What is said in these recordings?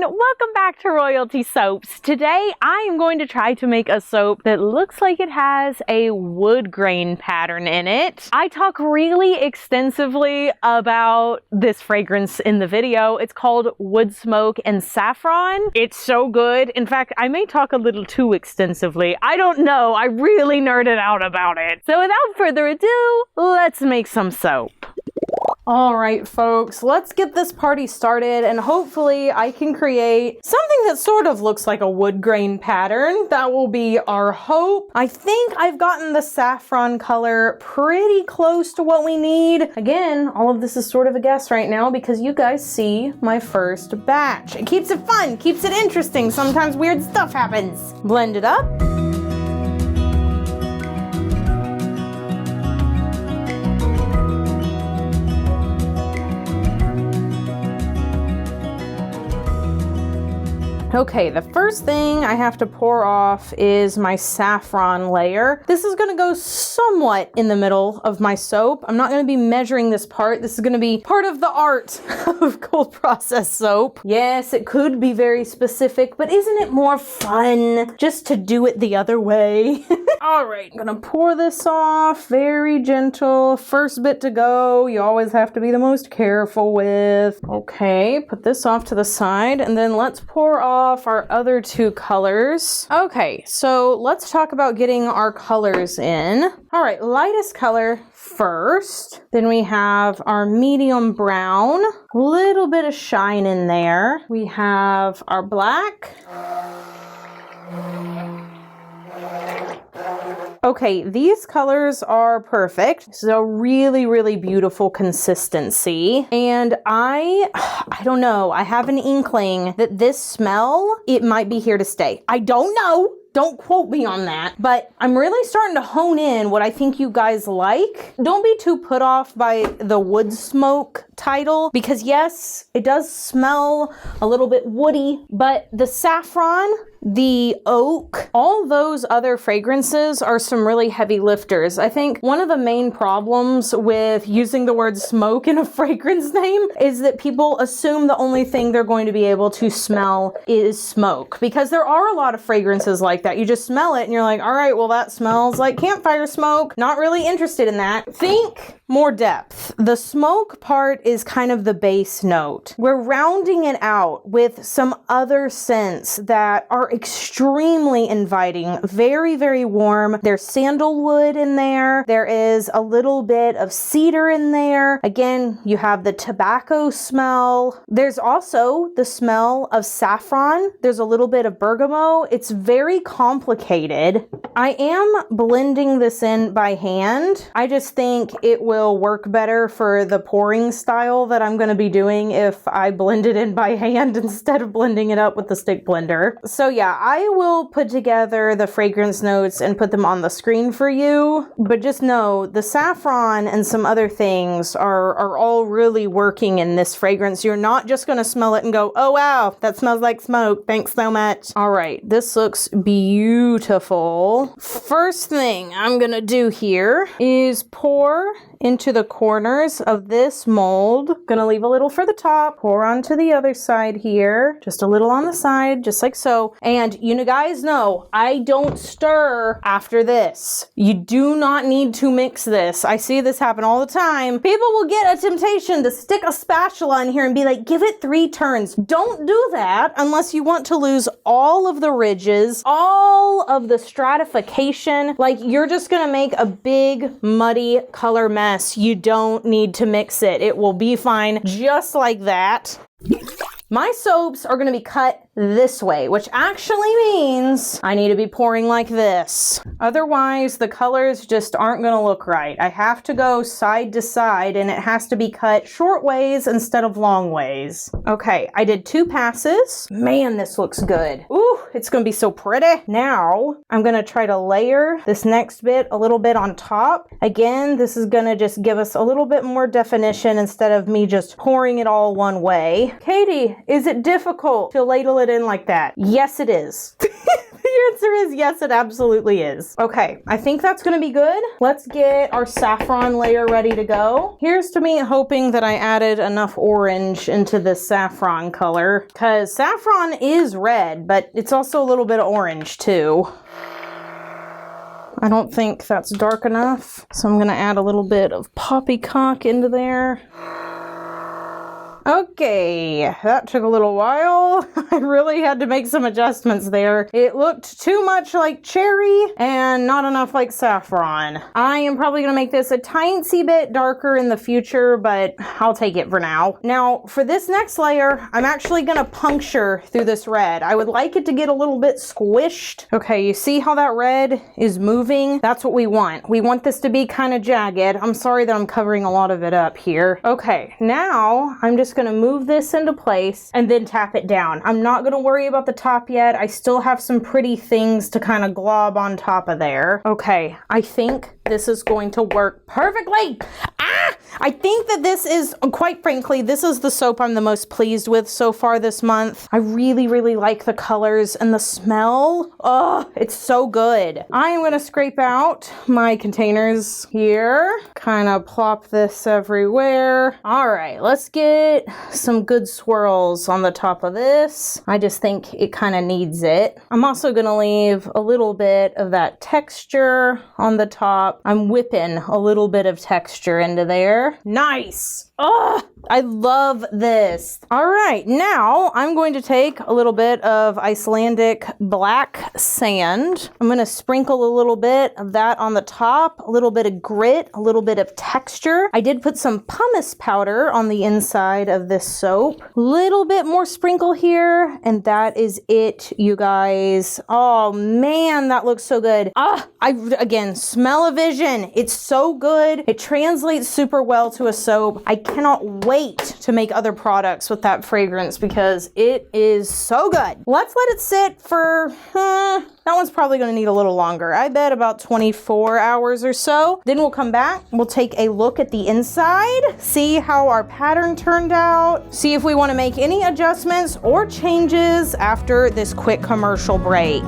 welcome back to Royalty Soaps. Today I am going to try to make a soap that looks like it has a wood grain pattern in it. I talk really extensively about this fragrance in the video. It's called Wood Smoke and Saffron. It's so good. In fact, I may talk a little too extensively. I don't know. I really nerded out about it. So without further ado, let's make some soap. All right, folks, let's get this party started, and hopefully I can create something that sort of looks like a wood grain pattern. That will be our hope. I think I've gotten the saffron color pretty close to what we need. Again, all of this is sort of a guess right now because you guys see my first batch. It keeps it fun, keeps it interesting. Sometimes weird stuff happens. Blend it up. Okay, the first thing I have to pour off is my saffron layer. This is gonna go somewhat in the middle of my soap. I'm not gonna be measuring this part. This is gonna be part of the art of cold process soap. Yes, it could be very specific, but isn't it more fun just to do it the other way? All right, I'm gonna pour this off, very gentle. First bit to go, you always have to be the most careful with. Okay, put this off to the side, and then let's pour off our other two colors. Okay, so let's talk about getting our colors in. All right, lightest color first. Then we have our medium brown, a little bit of shine in there. We have our black. Okay, these colors are perfect. This is a really, really beautiful consistency. And I don't know, I have an inkling that this smell, it might be here to stay. I don't know. Don't quote me on that, but I'm really starting to hone in what I think you guys like. Don't be too put off by the wood smoke title, because yes, it does smell a little bit woody, but the saffron, the oak, all those other fragrances are some really heavy lifters. I think one of the main problems with using the word smoke in a fragrance name is that people assume the only thing they're going to be able to smell is smoke, because there are a lot of fragrances like that. You just smell it and you're like, all right, well, that smells like campfire smoke. Not really interested in that. Think more depth. The smoke part is kind of the base note. We're rounding it out with some other scents that are extremely inviting, very, very warm. There's sandalwood in there. There is a little bit of cedar in there. Again, you have the tobacco smell. There's also the smell of saffron. There's a little bit of bergamot. It's very complicated. I am blending this in by hand. I just think it will work better for the pouring style that I'm going to be doing if I blend it in by hand instead of blending it up with the stick blender. So yeah, I will put together the fragrance notes and put them on the screen for you, but just know the saffron and some other things are all really working in this fragrance. You're not just going to smell it and go, oh wow, that smells like smoke. Thanks so much. All right, this looks beautiful. First thing I'm going to do here is pour into the corners of this mold. Gonna leave a little for the top, pour onto the other side here, just a little on the side, just like so. And you guys know, I don't stir after this. You do not need to mix this. I see this happen all the time. People will get a temptation to stick a spatula in here and be like, give it 3 turns. Don't do that unless you want to lose all of the ridges, all of the stratification. Like, you're just gonna make a big, muddy color mess. You don't need to mix it. It will be fine just like that. My soaps are going to be cut this way, which actually means I need to be pouring like this. Otherwise, the colors just aren't going to look right. I have to go side to side, and it has to be cut short ways instead of long ways. Okay, I did 2 passes. Man, this looks good. Ooh, it's going to be so pretty. Now, I'm going to try to layer this next bit a little bit on top. Again, this is going to just give us a little bit more definition instead of me just pouring it all one way. Katie, is it difficult to ladle it in like that? Yes, it is. The answer is yes, it absolutely is. Okay, I think that's gonna be good. Let's get our saffron layer ready to go. Here's to me hoping that I added enough orange into this saffron color, because saffron is red, but it's also a little bit of orange too. I don't think that's dark enough, so I'm gonna add a little bit of poppycock into there. Okay, that took a little while. I really had to make some adjustments there. It looked too much like cherry and not enough like saffron. I am probably gonna make this a tiny bit darker in the future, but I'll take it for now. Now, for this next layer, I'm actually gonna puncture through this red. I would like it to get a little bit squished. Okay, you see how that red is moving? That's what we want. We want this to be kind of jagged. I'm sorry that I'm covering a lot of it up here. Okay, now I'm just gonna move this into place and then tap it down. I'm not gonna worry about the top yet. I still have some pretty things to kind of glob on top of there. Okay, I think this is going to work perfectly. I think that this is, quite frankly, this is the soap I'm the most pleased with so far this month. I really, really like the colors and the smell. Oh, it's so good. I am gonna scrape out my containers here. Kind of plop this everywhere. All right, let's get some good swirls on the top of this. I just think it kind of needs it. I'm also gonna leave a little bit of that texture on the top. I'm whipping a little bit of texture into there. Nice. Oh, I love this. All right, now I'm going to take a little bit of Icelandic black sand. I'm going to sprinkle a little bit of that on the top, a little bit of grit, a little bit of texture. I did put some pumice powder on the inside of this soap. Little bit more sprinkle here, and that is it, you guys. Oh man, that looks so good. Again, smell-o-vision. It's so good. It translates super well to a soap. I cannot wait to make other products with that fragrance because it is so good. Let's let it sit for, that one's probably gonna need a little longer. I bet about 24 hours or so. Then we'll come back, we'll take a look at the inside, see how our pattern turned out, see if we wanna make any adjustments or changes after this quick commercial break.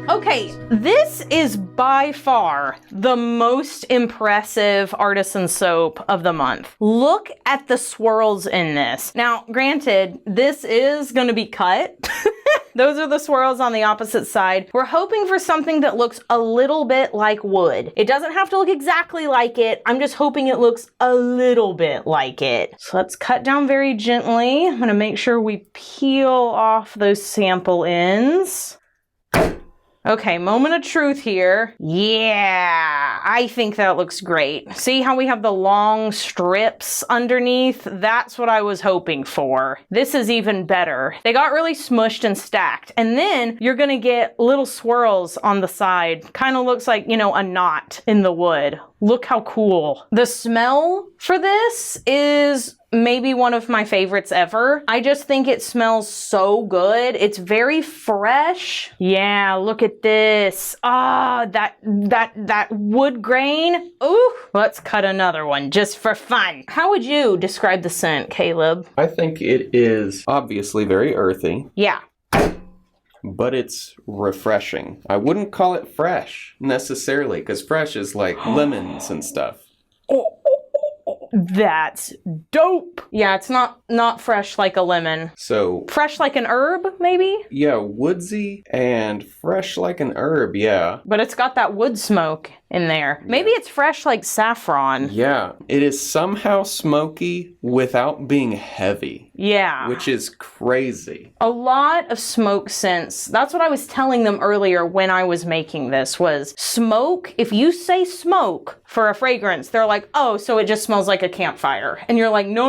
Okay, this is by far the most impressive artisan soap of the month. Look at the swirls in this. Now, granted, this is going to be cut. Those are the swirls on the opposite side. We're hoping for something that looks a little bit like wood. It doesn't have to look exactly like it. I'm just hoping it looks a little bit like it. So let's cut down very gently. I'm going to make sure we peel off those sample ends. Okay, moment of truth here. Yeah, I think that looks great. See how we have the long strips underneath? That's what I was hoping for. This is even better. They got really smushed and stacked. And then you're gonna get little swirls on the side. Kind of looks like, you know, a knot in the wood. Look how cool. The smell for this is maybe one of my favorites ever. I just think it smells so good. It's very fresh. Yeah, look at this. That wood grain. Ooh, let's cut another one just for fun. How would you describe the scent, Caleb? I think it is obviously very earthy. Yeah. But it's refreshing. I wouldn't call it fresh necessarily, because fresh is like lemons and stuff. That's dope. Yeah, it's not fresh like a lemon. So fresh like an herb, maybe? Yeah, woodsy and fresh like an herb, yeah. But it's got that wood smoke in there. Yeah. Maybe it's fresh like saffron. Yeah, it is somehow smoky without being heavy. Yeah. Which is crazy. A lot of smoke scents. That's what I was telling them earlier when I was making this was smoke. If you say smoke for a fragrance, they're like, oh, so it just smells like a campfire. And you're like, no.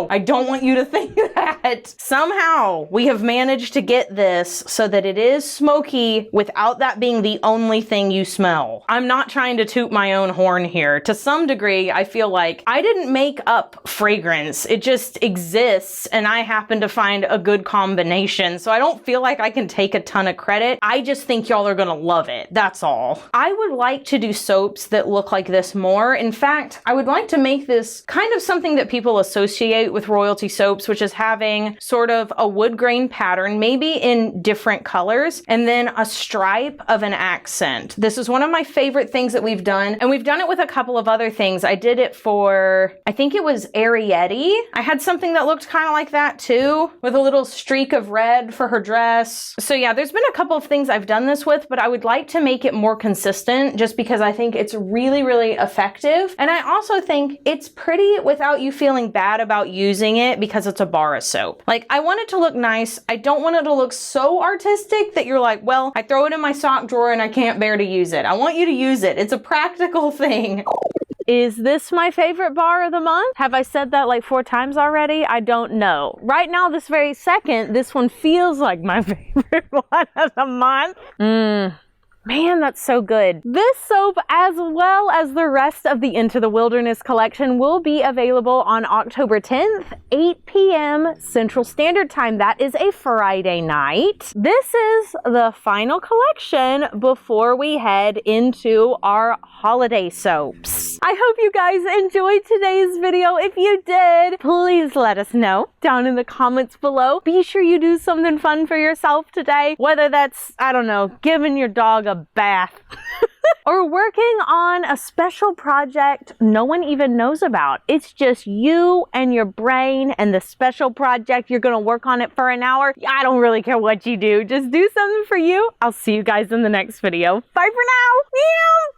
I don't want you to think that. Somehow we have managed to get this so that it is smoky without that being the only thing you smell. I'm not not trying to toot my own horn here. To some degree, I feel like I didn't make up fragrance. It just exists, and I happen to find a good combination. So I don't feel like I can take a ton of credit. I just think y'all are gonna love it. That's all. I would like to do soaps that look like this more. In fact, I would like to make this kind of something that people associate with royalty soaps, which is having sort of a wood grain pattern, maybe in different colors, and then a stripe of an accent. This is one of my favorite things that we've done, and we've done it with a couple of other things. I did it for, I think it was 𝘰𝘰𝘪𝘬. I had something that looked kind of like that too, with a little streak of red for her dress. So yeah, there's been a couple of things I've done this with, but I would like to make it more consistent just because I think it's really, really effective. And I also think it's pretty without you feeling bad about using it because it's a bar of soap. Like, I want it to look nice. I don't want it to look so artistic that you're like, well, I throw it in my sock drawer and I can't bear to use it. I want you to use it. It's a practical thing. Is this my favorite bar of the month? Have I said that like 4 times already? I don't know. Right now, this very second, this one feels like my favorite one of the month. Man, that's so good. This soap, as well as the rest of the Into the Wilderness collection, will be available on October 10th, 8 p.m. Central Standard Time. That is a Friday night. This is the final collection before we head into our holiday soaps. I hope you guys enjoyed today's video. If you did, please let us know down in the comments below. Be sure you do something fun for yourself today, whether that's, I don't know, giving your dog a bath or working on a special project no one even knows about. It's just you and your brain and the special project. You're gonna work on it for an hour. I don't really care what you do. Just do something for you. I'll see you guys in the next video. Bye for now. Meow.